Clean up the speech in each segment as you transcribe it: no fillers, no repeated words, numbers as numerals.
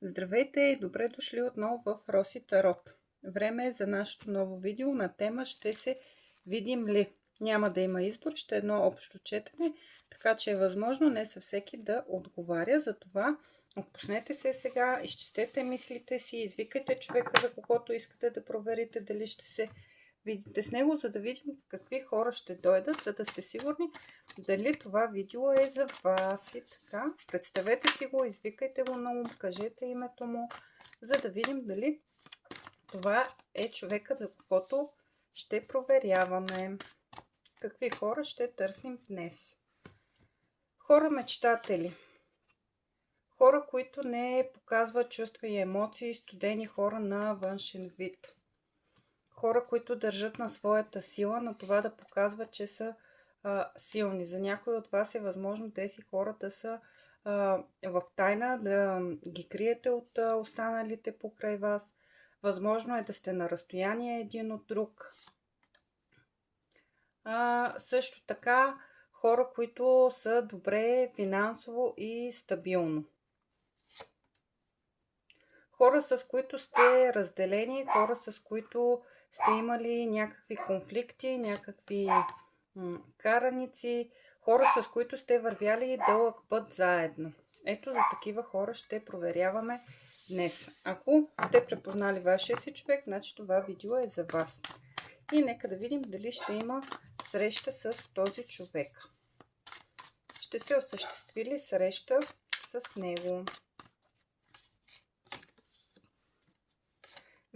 Здравейте и добре дошли отново в Роси Тарот. Време е за нашето ново видео на тема "Ще се видим ли?". Няма да има избор, ще е едно общо четене, така че е възможно не със всеки да отговаря. Затова отпуснете се сега, изчистете мислите си, извикайте човека, за когото искате да проверите дали ще се видите с него, за да видим какви хора ще дойдат, за да сте сигурни дали това видео е за вас. И така, представете си го, извикайте го на ум, кажете името му, за да видим дали това е човекът, за когото ще проверяваме. Какви хора ще търсим днес? Хора мечтатели. Хора, които не показват чувства и емоции, студени хора на външен вид. Хора, които държат на своята сила, на това да показват, че са силни. За някои от вас е възможно тези хора да са в тайна, да ги криете от останалите покрай вас. Възможно е да сте на разстояние един от друг. Също така хора, които са добре финансово и стабилно. Хора, с които сте разделени, хора, с които сте имали някакви конфликти, някакви караници, хора, с които сте вървяли дълъг път заедно. Ето за такива хора ще проверяваме днес. Ако сте препознали вашия си човек, значи това видео е за вас. И нека да видим дали ще има среща с този човек. Ще се осъществи ли среща с него?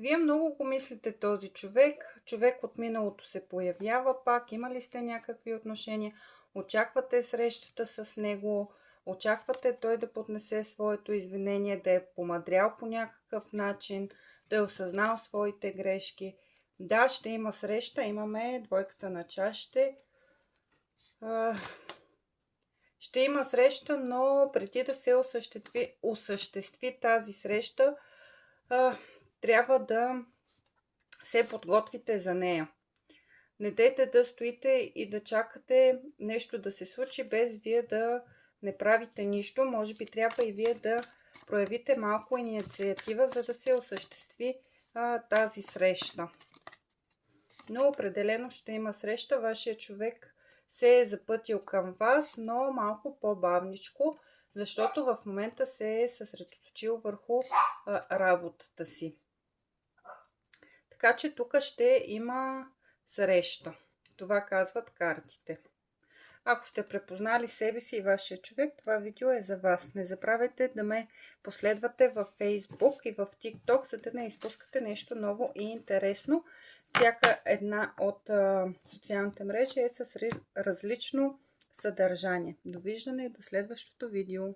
Вие много го мислите този човек. Човек от миналото се появява пак. Имали сте някакви отношения. Очаквате срещата с него. Очаквате той да поднесе своето извинение, да е помадрял по някакъв начин, да е осъзнал своите грешки. Да, ще има среща. Имаме двойката на чашите. Ще има среща, но преди да се осъществи тази среща, трябва да се подготвите за нея. Не дейте да стоите и да чакате нещо да се случи, без вие да не правите нищо. Може би трябва и вие да проявите малко инициатива, за да се осъществи тази среща. Но определено ще има среща. Вашия човек се е запътил към вас, но малко по-бавничко, защото в момента се е съсредоточил върху работата си. Така че тук ще има среща. Това казват картите. Ако сте препознали себе си и вашия човек, това видео е за вас. Не забравяйте да ме последвате във Facebook и в TikTok, за да не изпускате нещо ново и интересно. Всяка една от социалните мрежи е с различно съдържание. Довиждане и до следващото видео.